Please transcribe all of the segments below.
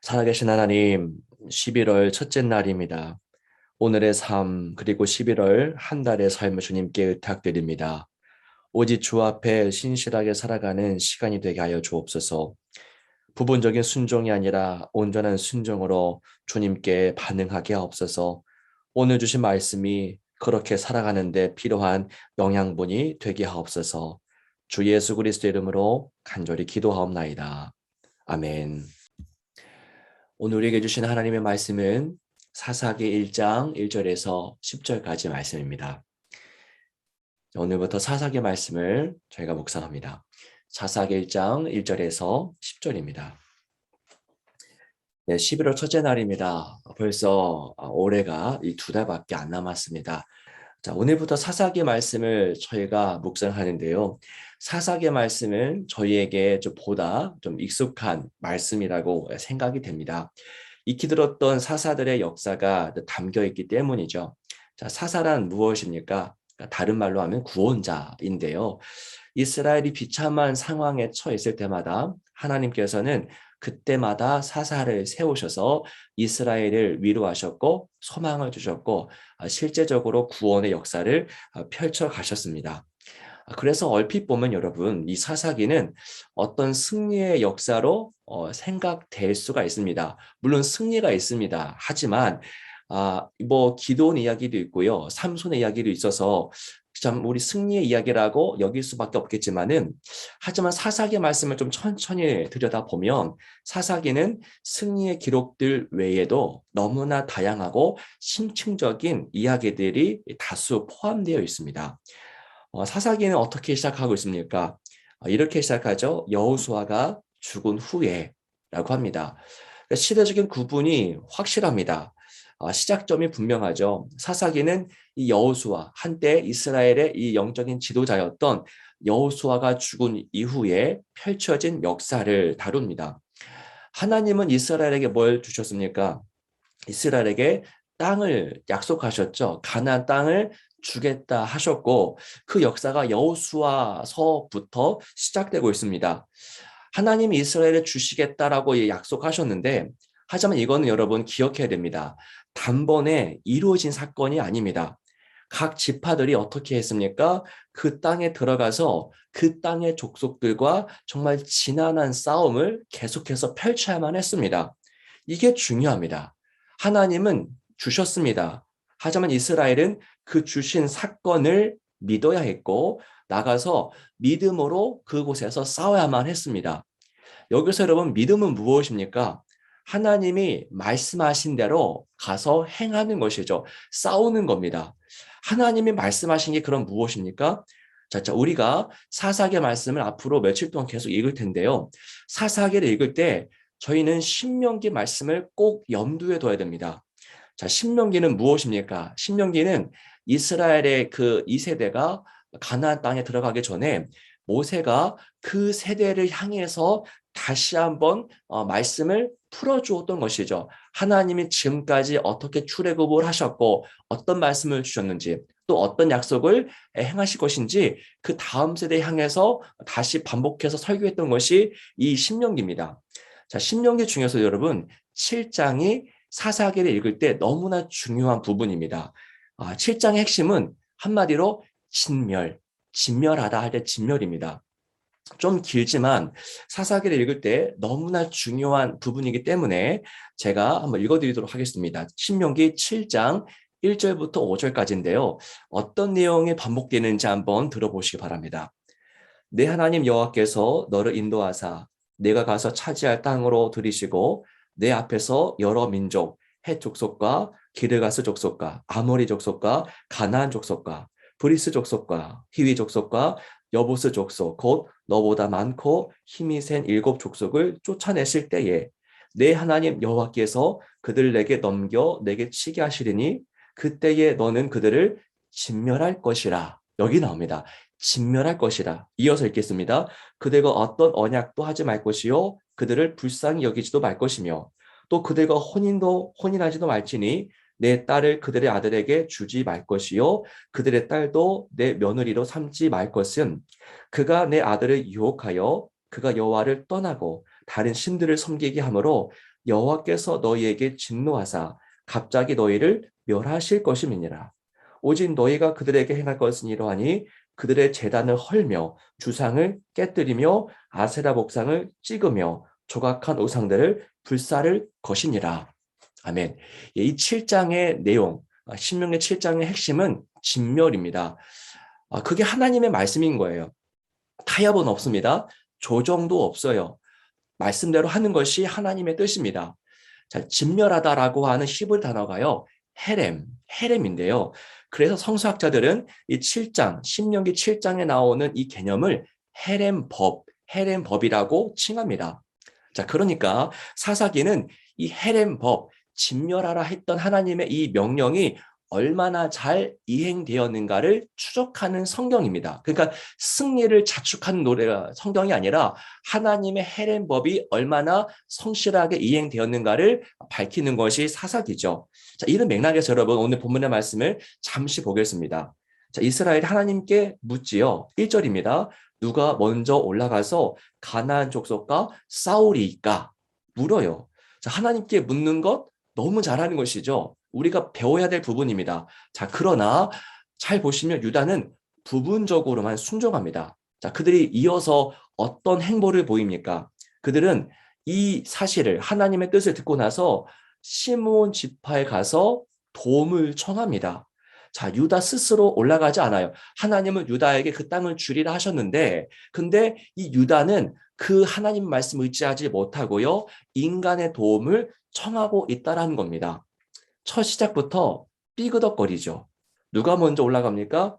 살아계신 하나님, 11월 첫째 날입니다. 오늘의 삶, 그리고 11월 한 달의 삶을 주님께 의탁드립니다. 오직 주 앞에 신실하게 살아가는 시간이 되게 하여 주옵소서. 부분적인 순종이 아니라 온전한 순종으로 주님께 반응하게 하옵소서. 오늘 주신 말씀이 그렇게 살아가는데 필요한 영양분이 되게 하옵소서. 주 예수 그리스도 이름으로 간절히 기도하옵나이다. 아멘. 오늘 우리에게 주신 하나님의 말씀은 사사기 1장 1절에서 10절까지 말씀입니다. 오늘부터 사사기 말씀을 저희가 묵상합니다. 사사기 1장 1절에서 10절입니다. 네, 11월 첫째 날입니다. 벌써 올해가 이 두 달밖에 안 남았습니다. 자, 오늘부터 사사기 말씀을 저희가 묵상하는데요. 사사기 말씀은 저희에게 보다 좀 익숙한 말씀이라고 생각이 됩니다. 익히 들었던 사사들의 역사가 담겨 있기 때문이죠. 자, 사사란 무엇입니까? 다른 말로 하면 구원자인데요. 이스라엘이 비참한 상황에 처했을 때마다 하나님께서는 그때마다 사사를 세우셔서 이스라엘을 위로하셨고 소망을 주셨고 실제적으로 구원의 역사를 펼쳐 가셨습니다. 그래서 얼핏 보면 여러분 이 사사기는 어떤 승리의 역사로 생각될 수가 있습니다. 물론 승리가 있습니다. 하지만 뭐 기도원 이야기도 있고요. 삼손의 이야기도 있어서 참 우리 승리의 이야기라고 여길 수밖에 없겠지만은 하지만 사사기 말씀을 좀 천천히 들여다보면 사사기는 승리의 기록들 외에도 너무나 다양하고 심층적인 이야기들이 다수 포함되어 있습니다. 사사기는 어떻게 시작하고 있습니까? 이렇게 시작하죠. 여호수아가 죽은 후에라고 합니다. 시대적인 구분이 확실합니다. 시작점이 분명하죠. 사사기는 이 여호수아, 한때 이스라엘의 이 영적인 지도자였던 여호수아가 죽은 이후에 펼쳐진 역사를 다룹니다. 하나님은 이스라엘에게 뭘 주셨습니까? 이스라엘에게 땅을 약속하셨죠. 가나안 땅을 주겠다 하셨고 그 역사가 여호수아서부터 시작되고 있습니다. 하나님이 이스라엘에 주시겠다라고 약속하셨는데 하지만 이거는 여러분 기억해야 됩니다. 단번에 이루어진 사건이 아닙니다. 각 지파들이 어떻게 했습니까? 그 땅에 들어가서 그 땅의 족속들과 정말 지난한 싸움을 계속해서 펼쳐야만 했습니다. 이게 중요합니다. 하나님은 주셨습니다. 하지만 이스라엘은 그 주신 사건을 믿어야 했고 나가서 믿음으로 그곳에서 싸워야만 했습니다. 여기서 여러분 믿음은 무엇입니까? 하나님이 말씀하신 대로 가서 행하는 것이죠. 싸우는 겁니다. 하나님이 말씀하신 게 그럼 무엇입니까? 자, 우리가 사사기 말씀을 앞으로 며칠 동안 계속 읽을 텐데요. 사사기를 읽을 때 저희는 신명기 말씀을 꼭 염두에 둬야 됩니다. 자, 신명기는 무엇입니까? 신명기는 이스라엘의 그 2세대가 가나안 땅에 들어가기 전에 모세가 그 세대를 향해서 다시 한번 말씀을 풀어주었던 것이죠. 하나님이 지금까지 어떻게 출애굽을 하셨고 어떤 말씀을 주셨는지 또 어떤 약속을 행하실 것인지 그 다음 세대 향해서 다시 반복해서 설교했던 것이 이 신명기입니다. 자, 신명기 중에서 여러분 7장이 사사기를 읽을 때 너무나 중요한 부분입니다. 7장의 핵심은 한마디로 진멸하다 할 때 진멸입니다. 좀 길지만 사사기를 읽을 때 너무나 중요한 부분이기 때문에 제가 한번 읽어드리도록 하겠습니다. 신명기 7장 1절부터 5절까지인데요. 어떤 내용이 반복되는지 한번 들어보시기 바랍니다. 내 하나님 여호와께서 너를 인도하사 내가 가서 차지할 땅으로 들이시고 내 앞에서 여러 민족, 헷 족속과 기르가스 족속과 아모리 족속과 가나안 족속과 브리스 족속과 히위 족속과 여보스 족속 곧 너보다 많고 힘이 센 7족속을 쫓아내실 때에 내 하나님 여호와께서 그들을 내게 넘겨 내게 치게 하시리니 그때에 너는 그들을 진멸할 것이라. 여기 나옵니다. 진멸할 것이라. 이어서 읽겠습니다. 그들과 어떤 언약도 하지 말 것이요 그들을 불쌍히 여기지도 말 것이며 또 그들과 혼인하지도 말지니 내 딸을 그들의 아들에게 주지 말 것이요 그들의 딸도 내 며느리로 삼지 말 것은 그가 내 아들을 유혹하여 그가 여호와를 떠나고 다른 신들을 섬기게 하므로 여호와께서 너희에게 진노하사 갑자기 너희를 멸하실 것임이니라. 오직 너희가 그들에게 행할 것은 이러하니 그들의 제단을 헐며 주상을 깨뜨리며 아세라 목상을 찍으며 조각한 우상들을 불사를 것이니라. 아멘. 이 7장의 내용, 신명기 7장의 핵심은 진멸입니다. 그게 하나님의 말씀인 거예요. 타협은 없습니다. 조정도 없어요. 말씀대로 하는 것이 하나님의 뜻입니다. 자, 진멸하다라고 하는 히브리 단어가요. 헤렘인데요. 그래서 성서학자들은 이 7장, 신명기 7장에 나오는 이 개념을 헤렘법이라고 칭합니다. 자, 그러니까 사사기는 이 헤렘법, 진멸하라 했던 하나님의 이 명령이 얼마나 잘 이행되었는가를 추적하는 성경입니다. 그러니까 승리를 자축하는 노래가 성경이 아니라 하나님의 헤렘법이 얼마나 성실하게 이행되었는가를 밝히는 것이 사사기죠. 자, 이런 맥락에서 여러분 오늘 본문의 말씀을 잠시 보겠습니다. 자, 이스라엘 하나님께 묻지요. 1절입니다. 누가 먼저 올라가서 가나안 족속과 싸우리이까? 물어요. 자, 하나님께 묻는 것 너무 잘하는 것이죠. 우리가 배워야 될 부분입니다. 자, 그러나 잘 보시면 유다는 부분적으로만 순종합니다. 자, 그들이 이어서 어떤 행보를 보입니까? 그들은 이 사실을 하나님의 뜻을 듣고 나서 시므온 지파에 가서 도움을 청합니다. 자, 유다 스스로 올라가지 않아요. 하나님은 유다에게 그 땅을 주리라 하셨는데, 근데 이 유다는 그 하나님 말씀 의지하지 못하고요, 인간의 도움을 청하고 있다라는 겁니다. 첫 시작부터 삐그덕거리죠. 누가 먼저 올라갑니까?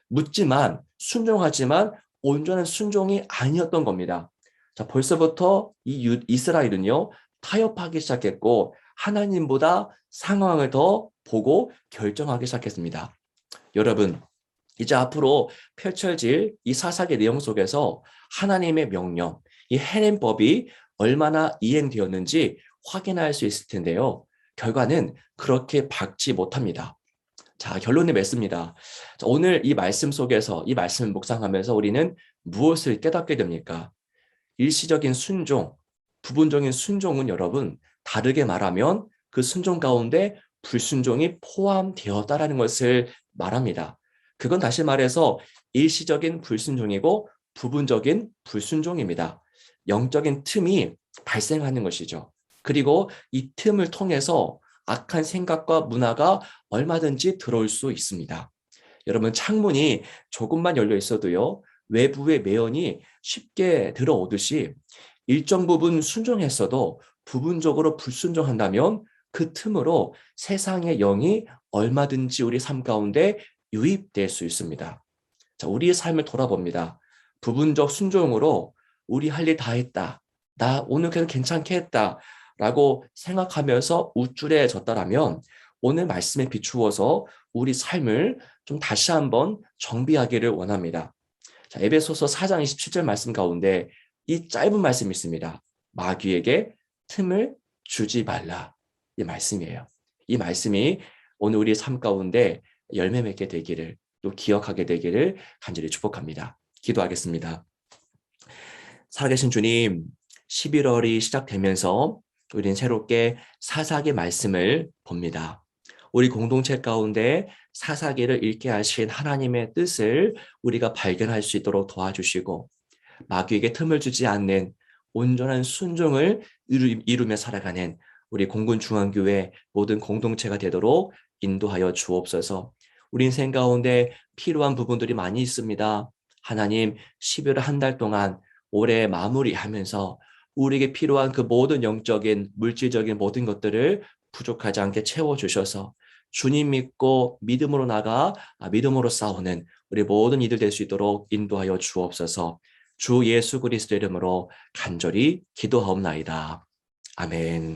묻지만 순종하지만 온전한 순종이 아니었던 겁니다. 자, 벌써부터 이 이스라엘은요, 타협하기 시작했고 하나님보다 상황을 더 보고 결정하기 시작했습니다. 여러분, 이제 앞으로 펼쳐질 이 사사기 내용 속에서 하나님의 명령, 이 헤렘법이 얼마나 이행되었는지 확인할 수 있을 텐데요. 결과는 그렇게 밝지 못합니다. 자, 결론을 맺습니다. 자, 오늘 이 말씀 속에서 이 말씀을 묵상하면서 우리는 무엇을 깨닫게 됩니까? 일시적인 순종, 부분적인 순종은 여러분 다르게 말하면 그 순종 가운데 불순종이 포함되었다라는 것을 말합니다. 그건 다시 말해서 일시적인 불순종이고 부분적인 불순종입니다. 영적인 틈이 발생하는 것이죠. 그리고 이 틈을 통해서 악한 생각과 문화가 얼마든지 들어올 수 있습니다. 여러분, 창문이 조금만 열려 있어도요, 외부의 매연이 쉽게 들어오듯이 일정 부분 순종했어도 부분적으로 불순종한다면 그 틈으로 세상의 영이 얼마든지 우리 삶 가운데 유입될 수 있습니다. 자, 우리의 삶을 돌아봅니다. 부분적 순종으로 우리 할 일 다 했다. 나 오늘 그래도 괜찮게 했다. 라고 생각하면서 우쭐해졌다라면 오늘 말씀에 비추어서 우리 삶을 좀 다시 한번 정비하기를 원합니다. 자, 에베소서 4장 27절 말씀 가운데 이 짧은 말씀이 있습니다. 마귀에게 틈을 주지 말라. 이 말씀이에요. 이 말씀이 오늘 우리 삶 가운데 열매 맺게 되기를 또 기억하게 되기를 간절히 축복합니다. 기도하겠습니다. 살아계신 주님, 11월이 시작되면서 우리는 새롭게 사사기 말씀을 봅니다. 우리 공동체 가운데 사사기를 읽게 하신 하나님의 뜻을 우리가 발견할 수 있도록 도와주시고 마귀에게 틈을 주지 않는 온전한 순종을 이루며 살아가는 우리 공군중앙교회 모든 공동체가 되도록 인도하여 주옵소서. 우리 인생 가운데 필요한 부분들이 많이 있습니다. 하나님, 12월 한 달 동안 올해 마무리하면서 우리에게 필요한 그 모든 영적인, 물질적인 모든 것들을 부족하지 않게 채워주셔서 주님 믿고 믿음으로 나가 믿음으로 싸우는 우리 모든 이들 될 수 있도록 인도하여 주옵소서. 주 예수 그리스도 이름으로 간절히 기도하옵나이다. 아멘.